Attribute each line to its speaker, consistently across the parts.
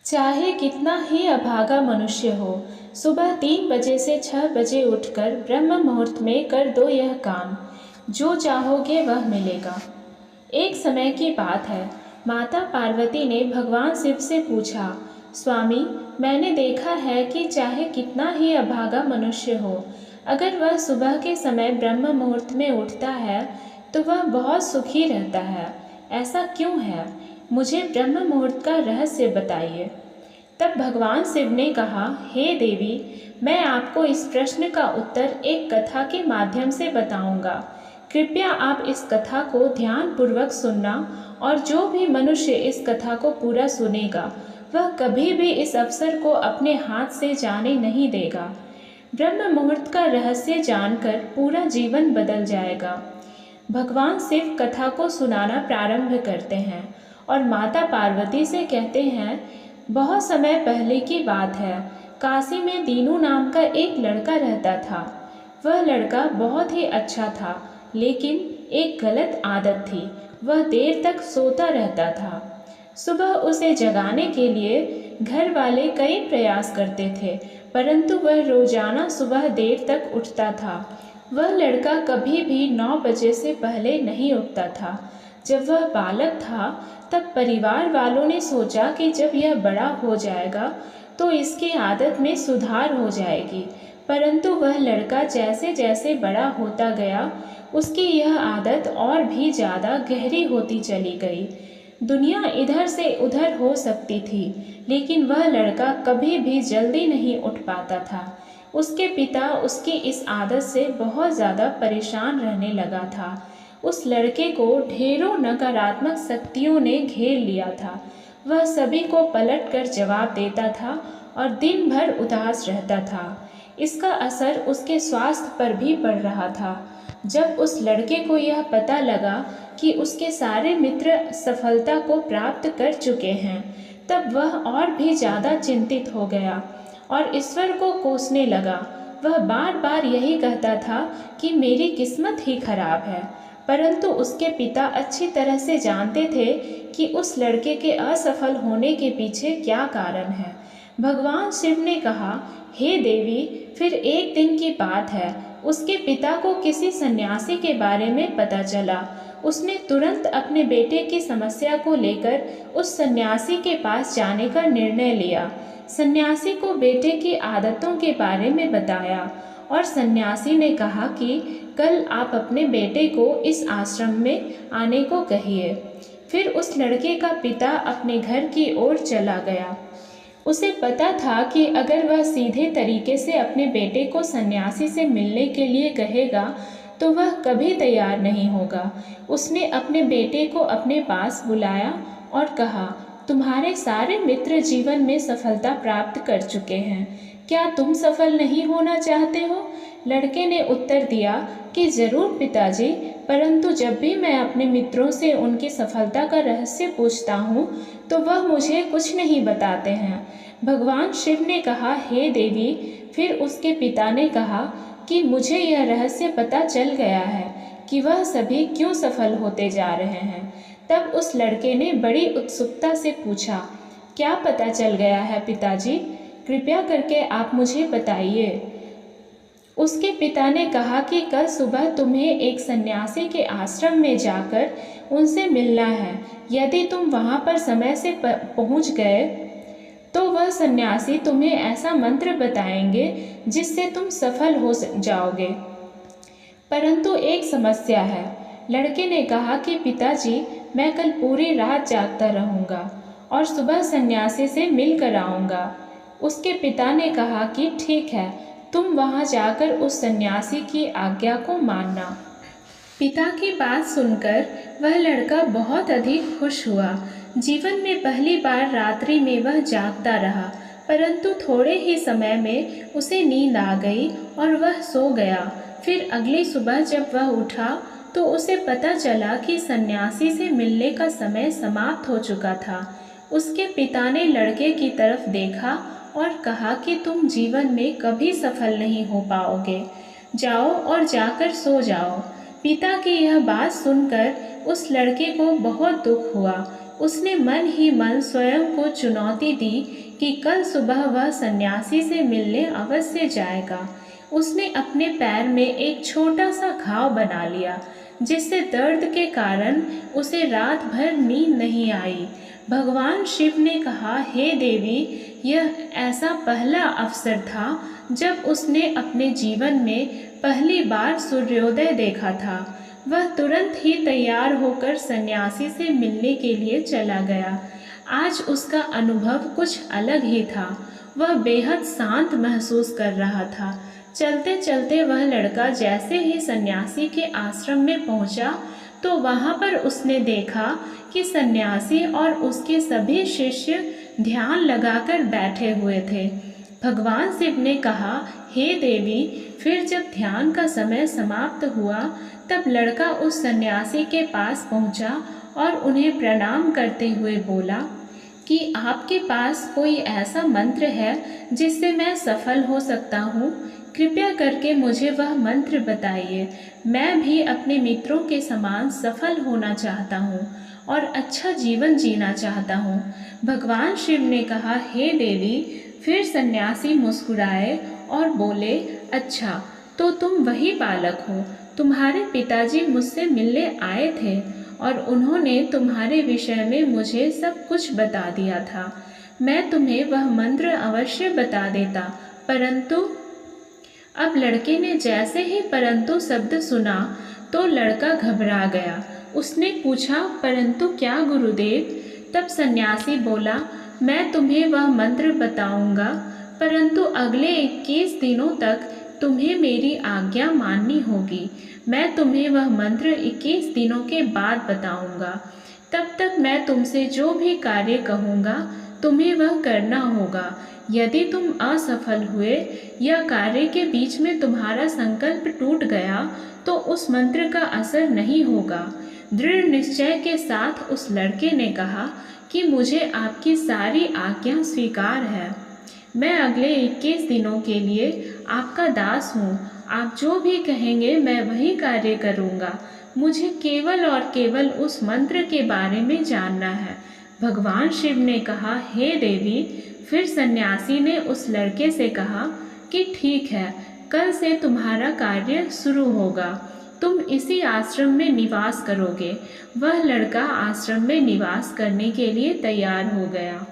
Speaker 1: चाहे कितना ही अभागा मनुष्य हो, सुबह 3 बजे से 6 बजे उठकर ब्रह्म मुहूर्त में कर दो यह काम, जो चाहोगे वह मिलेगा। एक समय की बात है, माता पार्वती ने भगवान शिव से पूछा, स्वामी, मैंने देखा है कि चाहे कितना ही अभागा मनुष्य हो, अगर वह सुबह के समय ब्रह्म मुहूर्त में उठता है तो वह बहुत सुखी रहता है। ऐसा क्यों है? मुझे ब्रह्म मुहूर्त का रहस्य बताइए। तब भगवान शिव ने कहा, हे देवी, मैं आपको इस प्रश्न का उत्तर एक कथा के माध्यम से बताऊंगा। कृपया आप इस कथा को ध्यानपूर्वक सुनना, और जो भी मनुष्य इस कथा को पूरा सुनेगा वह कभी भी इस अवसर को अपने हाथ से जाने नहीं देगा। ब्रह्म मुहूर्त का रहस्य जानकर पूरा जीवन बदल जाएगा। भगवान शिव कथा को सुनाना प्रारंभ करते हैं और माता पार्वती से कहते हैं, बहुत समय पहले की बात है, काशी में दीनू नाम का एक लड़का रहता था। वह लड़का बहुत ही अच्छा था, लेकिन एक गलत आदत थी, वह देर तक सोता रहता था। सुबह उसे जगाने के लिए घर वाले कई प्रयास करते थे, परंतु वह रोजाना सुबह देर तक उठता था। वह लड़का कभी भी 9 बजे से पहले नहीं उठता था। जब वह बालक था तब परिवार वालों ने सोचा कि जब यह बड़ा हो जाएगा तो इसकी आदत में सुधार हो जाएगी, परंतु वह लड़का जैसे जैसे बड़ा होता गया उसकी यह आदत और भी ज़्यादा गहरी होती चली गई। दुनिया इधर से उधर हो सकती थी, लेकिन वह लड़का कभी भी जल्दी नहीं उठ पाता था। उसके पिता उसकी इस आदत से बहुत ज़्यादा परेशान रहने लगा था। उस लड़के को ढेरों नकारात्मक शक्तियों ने घेर लिया था। वह सभी को पलटकर जवाब देता था और दिन भर उदास रहता था। इसका असर उसके स्वास्थ्य पर भी पड़ रहा था। जब उस लड़के को यह पता लगा कि उसके सारे मित्र सफलता को प्राप्त कर चुके हैं, तब वह और भी ज़्यादा चिंतित हो गया और ईश्वर को कोसने लगा। वह बार बार यही कहता था कि मेरी किस्मत ही खराब है, परंतु उसके पिता अच्छी तरह से जानते थे कि उस लड़के के असफल होने के पीछे क्या कारण है। भगवान शिव ने कहा, हे देवी, फिर एक दिन की बात है, उसके पिता को किसी सन्यासी के बारे में पता चला। उसने तुरंत अपने बेटे की समस्या को लेकर उस सन्यासी के पास जाने का निर्णय लिया। सन्यासी को बेटे की आदतों के बारे में बताया और सन्यासी ने कहा कि कल आप अपने बेटे को इस आश्रम में आने को कहिए। फिर उस लड़के का पिता अपने घर की ओर चला गया। उसे पता था कि अगर वह सीधे तरीके से अपने बेटे को सन्यासी से मिलने के लिए कहेगा तो वह कभी तैयार नहीं होगा। उसने अपने बेटे को अपने पास बुलाया और कहा, तुम्हारे सारे मित्र जीवन में सफलता प्राप्त कर चुके हैं, क्या तुम सफल नहीं होना चाहते हो? लड़के ने उत्तर दिया कि जरूर पिताजी, परंतु जब भी मैं अपने मित्रों से उनकी सफलता का रहस्य पूछता हूँ तो वह मुझे कुछ नहीं बताते हैं। भगवान शिव ने कहा, हे देवी, फिर उसके पिता ने कहा कि मुझे यह रहस्य पता चल गया है कि वह सभी क्यों सफल होते जा रहे हैं। तब उस लड़के ने बड़ी उत्सुकता से पूछा, क्या पता चल गया है पिताजी? कृपया करके आप मुझे बताइए। उसके पिता ने कहा कि कल सुबह तुम्हें एक सन्यासी के आश्रम में जाकर उनसे मिलना है। यदि तुम वहां पर समय से पहुंच गए तो वह सन्यासी तुम्हें ऐसा मंत्र बताएंगे जिससे तुम सफल हो जाओगे। परंतु एक समस्या है। लड़के ने कहा कि पिताजी, मैं कल पूरी रात जागता रहूँगा और सुबह सन्यासी से मिल कर आऊँगा। उसके पिता ने कहा कि ठीक है, तुम वहाँ जाकर उस सन्यासी की आज्ञा को मानना। पिता की बात सुनकर वह लड़का बहुत अधिक खुश हुआ। जीवन में पहली बार रात्रि में वह जागता रहा, परंतु थोड़े ही समय में उसे नींद आ गई और वह सो गया। फिर अगली सुबह जब वह उठा तो उसे पता चला कि सन्यासी से मिलने का समय समाप्त हो चुका था। उसके पिता ने लड़के की तरफ देखा और कहा कि तुम जीवन में कभी सफल नहीं हो पाओगे, जाओ और जाकर सो जाओ। पिता की यह बात सुनकर उस लड़के को बहुत दुख हुआ, उसने मन ही मन स्वयं को चुनौती दी कि कल सुबह वह सन्यासी से मिलने अवश्य जाएगा। उसने अपने पैर में एक छोटा सा घाव बना लिया, जिससे दर्द के कारण उसे रात भर नींद नहीं आई। भगवान शिव ने कहा, हे देवी, यह ऐसा पहला अवसर था जब उसने अपने जीवन में पहली बार सूर्योदय देखा था। वह तुरंत ही तैयार होकर सन्यासी से मिलने के लिए चला गया। आज उसका अनुभव कुछ अलग ही था। वह बेहद शांत महसूस कर रहा था। चलते चलते वह लड़का जैसे ही सन्यासी के आश्रम में पहुंचा तो वहां पर उसने देखा कि सन्यासी और उसके सभी शिष्य ध्यान लगाकर बैठे हुए थे। भगवान शिव ने कहा, हे देवी, फिर जब ध्यान का समय समाप्त हुआ तब लड़का उस सन्यासी के पास पहुंचा और उन्हें प्रणाम करते हुए बोला कि आपके पास कोई ऐसा मंत्र है जिससे मैं सफल हो सकता हूँ? कृपया करके मुझे वह मंत्र बताइए। मैं भी अपने मित्रों के समान सफल होना चाहता हूँ और अच्छा जीवन जीना चाहता हूँ। भगवान शिव ने कहा, हे देवी। फिर सन्यासी मुस्कुराए और बोले, अच्छा, तो तुम वही बालक हो। तुम्हारे पिताजी मुझसे मिलने आए थे और उन्होंने तुम्हारे विषय में मुझे सब कुछ बता दिया था। मैं तुम्हें वह मंत्र अवश्य बता देता, परंतु अब लड़के ने जैसे ही परंतु शब्द सुना तो लड़का घबरा गया। उसने पूछा, परंतु क्या गुरुदेव? तब सन्यासी बोला, मैं तुम्हें वह मंत्र बताऊंगा, परंतु अगले 21 दिनों तक तुम्हें मेरी आज्ञा माननी होगी। मैं तुम्हें वह मंत्र 21 दिनों के बाद बताऊंगा। तब तक मैं तुमसे जो भी कार्य कहूँगा तुम्हें वह करना होगा। यदि तुम असफल हुए या कार्य के बीच में तुम्हारा संकल्प टूट गया तो उस मंत्र का असर नहीं होगा। दृढ़ निश्चय के साथ उस लड़के ने कहा कि मुझे आपकी सारी आज्ञा स्वीकार है। मैं अगले 21 दिनों के लिए आपका दास हूँ। आप जो भी कहेंगे मैं वही कार्य करूँगा। मुझे केवल और केवल उस मंत्र के बारे में जानना है। भगवान शिव ने कहा, हे देवी। फिर सन्यासी ने उस लड़के से कहा कि ठीक है, कल से तुम्हारा कार्य शुरू होगा। तुम इसी आश्रम में निवास करोगे। वह लड़का आश्रम में निवास करने के लिए तैयार हो गया।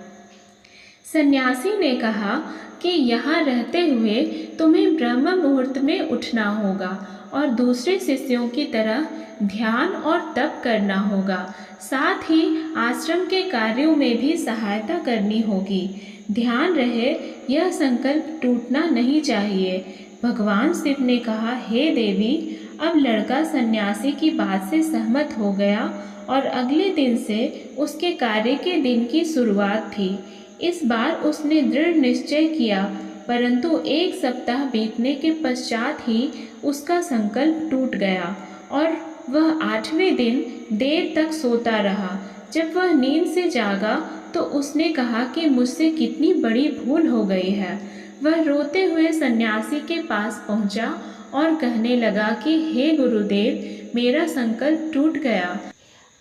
Speaker 1: सन्यासी ने कहा कि यहाँ रहते हुए तुम्हें ब्रह्म मुहूर्त में उठना होगा और दूसरे शिष्यों की तरह ध्यान और तप करना होगा। साथ ही आश्रम के कार्यों में भी सहायता करनी होगी। ध्यान रहे, यह संकल्प टूटना नहीं चाहिए। भगवान शिव ने कहा, हे देवी। अब लड़का सन्यासी की बात से सहमत हो गया और अगले दिन से उसके कार्य के दिन की शुरुआत थी। इस बार उसने दृढ़ निश्चय किया, परंतु 1 सप्ताह बीतने के पश्चात ही उसका संकल्प टूट गया और वह 8वें दिन देर तक सोता रहा। जब वह नींद से जागा तो उसने कहा कि मुझसे कितनी बड़ी भूल हो गई है। वह रोते हुए सन्यासी के पास पहुंचा और कहने लगा कि हे गुरुदेव, मेरा संकल्प टूट गया।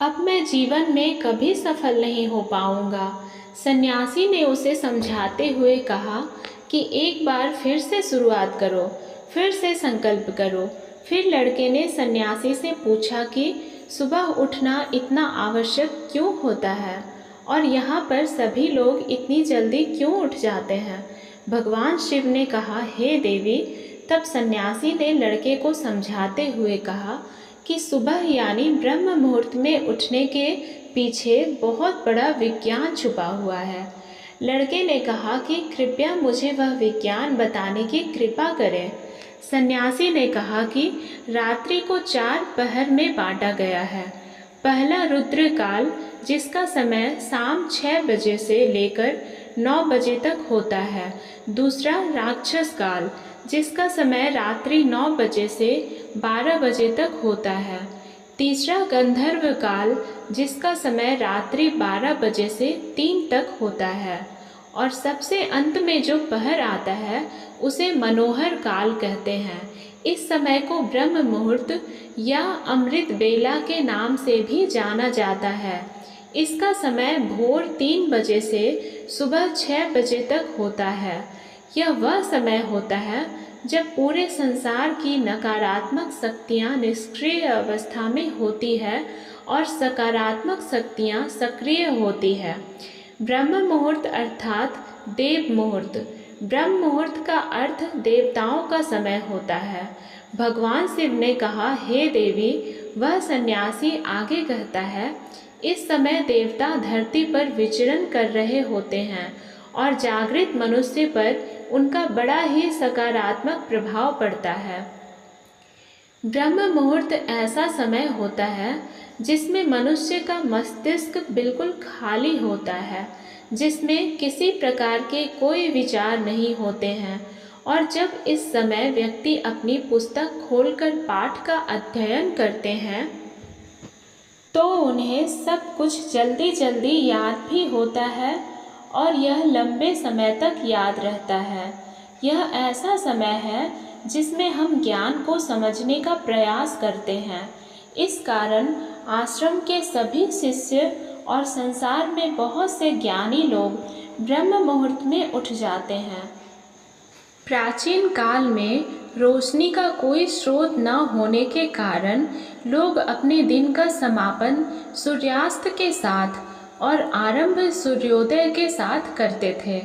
Speaker 1: अब मैं जीवन में कभी सफल नहीं हो पाऊंगा। सन्यासी ने उसे समझाते हुए कहा कि एक बार फिर से शुरुआत करो, फिर से संकल्प करो। फिर लड़के ने सन्यासी से पूछा कि सुबह उठना इतना आवश्यक क्यों होता है और यहाँ पर सभी लोग इतनी जल्दी क्यों उठ जाते हैं। भगवान शिव ने कहा, हे देवी। तब सन्यासी ने लड़के को समझाते हुए कहा कि सुबह यानी ब्रह्म मुहूर्त में उठने के पीछे बहुत बड़ा विज्ञान छुपा हुआ है। लड़के ने कहा कि कृपया मुझे वह विज्ञान बताने की कृपा करें। सन्यासी ने कहा कि रात्रि को 4 पहर में बांटा गया है। पहला रुद्र काल, जिसका समय शाम 6 बजे से लेकर 9 बजे तक होता है। दूसरा राक्षस काल, जिसका समय रात्रि 9 बजे से 12 बजे तक होता है। तीसरा गंधर्व काल, जिसका समय रात्रि 12 बजे से 3 तक होता है। और सबसे अंत में जो पहर आता है उसे मनोहर काल कहते हैं। इस समय को ब्रह्म मुहूर्त या अमृत बेला के नाम से भी जाना जाता है। इसका समय भोर 3 बजे से सुबह 6 बजे तक होता है। यह वह समय होता है जब पूरे संसार की नकारात्मक शक्तियाँ निष्क्रिय अवस्था में होती है और सकारात्मक शक्तियाँ सक्रिय होती है। ब्रह्म मुहूर्त अर्थात देव मुहूर्त। ब्रह्म मुहूर्त का अर्थ देवताओं का समय होता है। भगवान शिव ने कहा, हे देवी, वह सन्यासी आगे कहता है, इस समय देवता धरती पर विचरण कर रहे होते हैं और जागृत मनुष्य पर उनका बड़ा ही सकारात्मक प्रभाव पड़ता है। ब्रह्म मुहूर्त ऐसा समय होता है जिसमें मनुष्य का मस्तिष्क बिल्कुल खाली होता है, जिसमें किसी प्रकार के कोई विचार नहीं होते हैं, और जब इस समय व्यक्ति अपनी पुस्तक खोलकर पाठ का अध्ययन करते हैं तो उन्हें सब कुछ जल्दी जल्दी याद भी होता है और यह लंबे समय तक याद रहता है। यह ऐसा समय है जिसमें हम ज्ञान को समझने का प्रयास करते हैं। इस कारण आश्रम के सभी शिष्य और संसार में बहुत से ज्ञानी लोग ब्रह्म मुहूर्त में उठ जाते हैं। प्राचीन काल में रोशनी का कोई स्रोत न होने के कारण लोग अपने दिन का समापन सूर्यास्त के साथ और आरंभ सूर्योदय के साथ करते थे।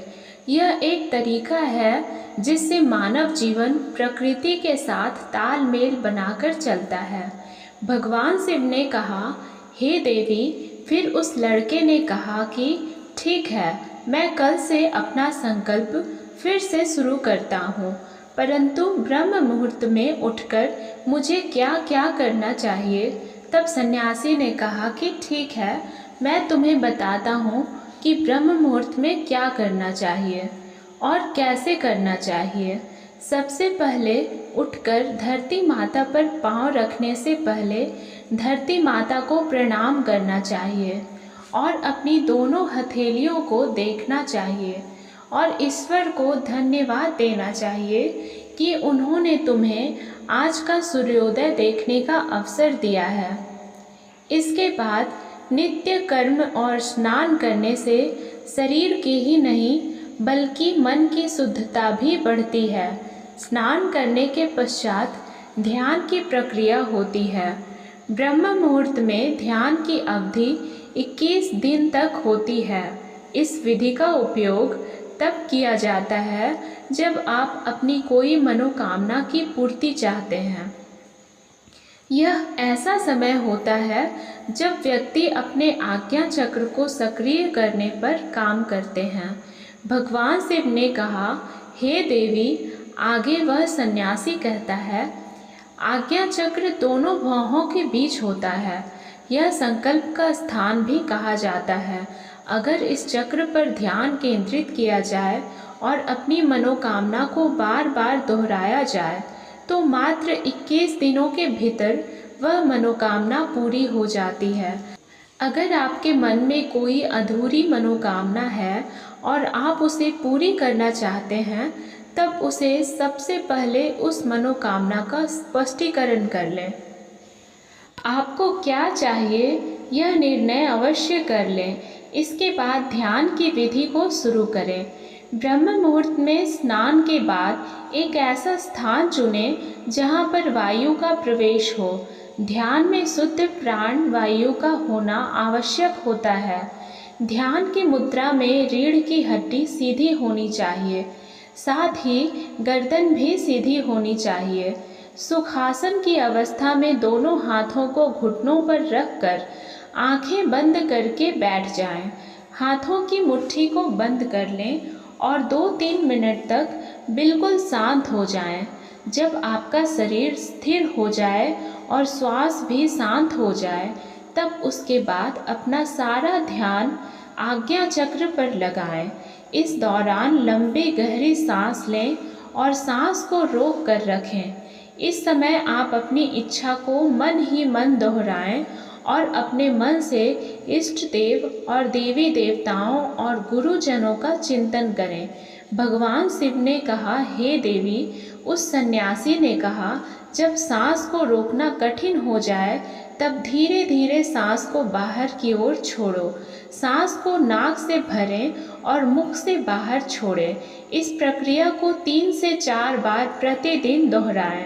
Speaker 1: यह एक तरीका है जिससे मानव जीवन प्रकृति के साथ तालमेल बनाकर चलता है। भगवान शिव ने कहा, हे देवी। फिर उस लड़के ने कहा कि ठीक है, मैं कल से अपना संकल्प फिर से शुरू करता हूँ, परंतु ब्रह्म मुहूर्त में उठकर मुझे क्या क्या करना चाहिए। तब सन्यासी ने कहा कि ठीक है, मैं तुम्हें बताता हूँ कि ब्रह्म मुहूर्त में क्या करना चाहिए और कैसे करना चाहिए। सबसे पहले उठकर धरती माता पर पाँव रखने से पहले धरती माता को प्रणाम करना चाहिए और अपनी दोनों हथेलियों को देखना चाहिए और ईश्वर को धन्यवाद देना चाहिए कि उन्होंने तुम्हें आज का सूर्योदय देखने का अवसर दिया है। इसके बाद नित्य कर्म और स्नान करने से शरीर की ही नहीं बल्कि मन की शुद्धता भी बढ़ती है। स्नान करने के पश्चात ध्यान की प्रक्रिया होती है। ब्रह्म मुहूर्त में ध्यान की अवधि 21 दिन तक होती है। इस विधि का उपयोग तब किया जाता है जब आप अपनी कोई मनोकामना की पूर्ति चाहते हैं। यह ऐसा समय होता है जब व्यक्ति अपने आज्ञा चक्र को सक्रिय करने पर काम करते हैं। भगवान शिव ने कहा, हे देवी। आगे वह सन्यासी कहता है, आज्ञा चक्र दोनों भौहों के बीच होता है। यह संकल्प का स्थान भी कहा जाता है। अगर इस चक्र पर ध्यान केंद्रित किया जाए और अपनी मनोकामना को बार बार दोहराया जाए तो मात्र 21 दिनों के भीतर वह मनोकामना पूरी हो जाती है। अगर आपके मन में कोई अधूरी मनोकामना है और आप उसे पूरी करना चाहते हैं, तब उसे सबसे पहले उस मनोकामना का स्पष्टीकरण कर लें। आपको क्या चाहिए यह निर्णय अवश्य कर लें। इसके बाद ध्यान की विधि को शुरू करें। ब्रह्म मुहूर्त में स्नान के बाद एक ऐसा स्थान चुनें जहां पर वायु का प्रवेश हो। ध्यान में शुद्ध प्राण वायु का होना आवश्यक होता है। ध्यान की मुद्रा में रीढ़ की हड्डी सीधी होनी चाहिए, साथ ही गर्दन भी सीधी होनी चाहिए। सुखासन की अवस्था में दोनों हाथों को घुटनों पर रखकर आंखें बंद करके बैठ जाएं। हाथों की मुट्ठी को बंद कर लें और 2-3 मिनट तक बिल्कुल शांत हो जाएं। जब आपका शरीर स्थिर हो जाए और श्वास भी शांत हो जाए, तब उसके बाद अपना सारा ध्यान आज्ञा चक्र पर लगाएं। इस दौरान लंबी गहरी सांस लें और सांस को रोक कर रखें। इस समय आप अपनी इच्छा को मन ही मन दोहराएं और अपने मन से इष्ट देव और देवी देवताओं और गुरुजनों का चिंतन करें। भगवान शिव ने कहा, हे देवी। उस सन्यासी ने कहा, जब सांस को रोकना कठिन हो जाए तब धीरे धीरे सांस को बाहर की ओर छोड़ो। सांस को नाक से भरें और मुख से बाहर छोड़ें। इस प्रक्रिया को 3 से 4 बार प्रतिदिन दोहराएं।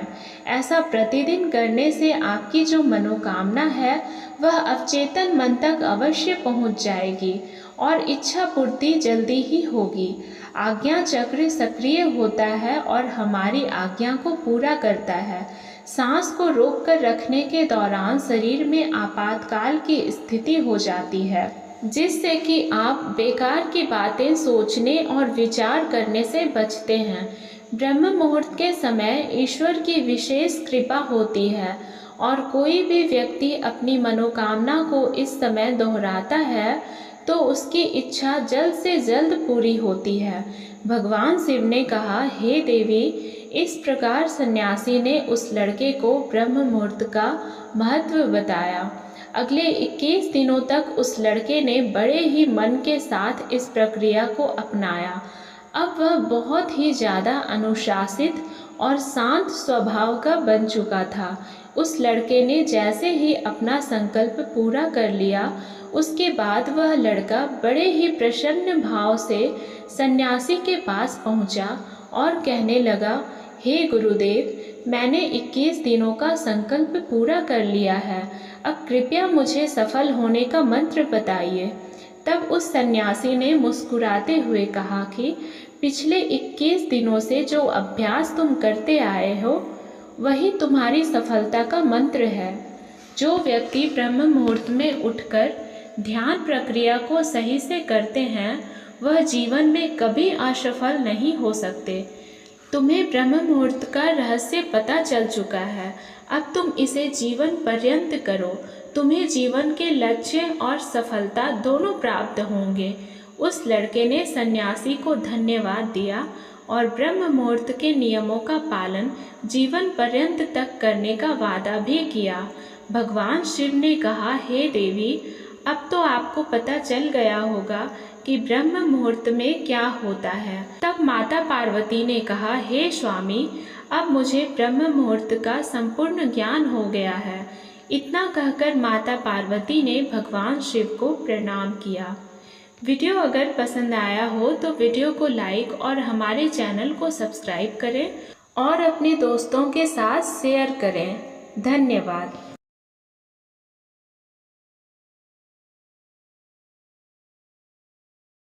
Speaker 1: ऐसा प्रतिदिन करने से आपकी जो मनोकामना है वह अवचेतन मन तक अवश्य पहुंच जाएगी और इच्छा पूर्ति जल्दी ही होगी। आज्ञा चक्र सक्रिय होता है और हमारी आज्ञा को पूरा करता है। सांस को रोक कर रखने के दौरान शरीर में आपातकाल की स्थिति हो जाती है, जिससे कि आप बेकार की बातें सोचने और विचार करने से बचते हैं। ब्रह्म मुहूर्त के समय ईश्वर की विशेष कृपा होती है और कोई भी व्यक्ति अपनी मनोकामना को इस समय दोहराता है तो उसकी इच्छा जल्द से जल्द पूरी होती है। भगवान शिव ने कहा, हे देवी, इस प्रकार सन्यासी ने उस लड़के को ब्रह्म मुहूर्त का महत्व बताया। अगले 21 दिनों तक उस लड़के ने बड़े ही मन के साथ इस प्रक्रिया को अपनाया। अब वह बहुत ही ज़्यादा अनुशासित और शांत स्वभाव का बन चुका था। उस लड़के ने जैसे ही अपना संकल्प पूरा कर लिया, उसके बाद वह लड़का बड़े ही प्रसन्न भाव से सन्यासी के पास पहुंचा और कहने लगा, हे गुरुदेव, मैंने 21 दिनों का संकल्प पूरा कर लिया है। अब कृपया मुझे सफल होने का मंत्र बताइए। तब उस सन्यासी ने मुस्कुराते हुए कहा कि पिछले 21 दिनों से जो अभ्यास तुम करते आए हो वही तुम्हारी सफलता का मंत्र है। जो व्यक्ति ब्रह्म मुहूर्त में उठकर ध्यान प्रक्रिया को सही से करते हैं वह जीवन में कभी असफल नहीं हो सकते। तुम्हें ब्रह्म मुहूर्त का रहस्य पता चल चुका है, अब तुम इसे जीवन पर्यंत करो। तुम्हें जीवन के लक्ष्य और सफलता दोनों प्राप्त होंगे। उस लड़के ने सन्यासी को धन्यवाद दिया और ब्रह्म मुहूर्त के नियमों का पालन जीवन पर्यंत तक करने का वादा भी किया। भगवान शिव ने कहा, हे देवी, अब तो आपको पता चल गया होगा कि ब्रह्म मुहूर्त में क्या होता है। तब माता पार्वती ने कहा, हे स्वामी, अब मुझे ब्रह्म मुहूर्त का संपूर्ण ज्ञान हो गया है। इतना कहकर माता पार्वती ने भगवान शिव को प्रणाम किया। वीडियो अगर पसंद आया हो तो वीडियो को लाइक और हमारे चैनल को सब्सक्राइब करें और अपने दोस्तों के साथ शेयर करें। धन्यवाद।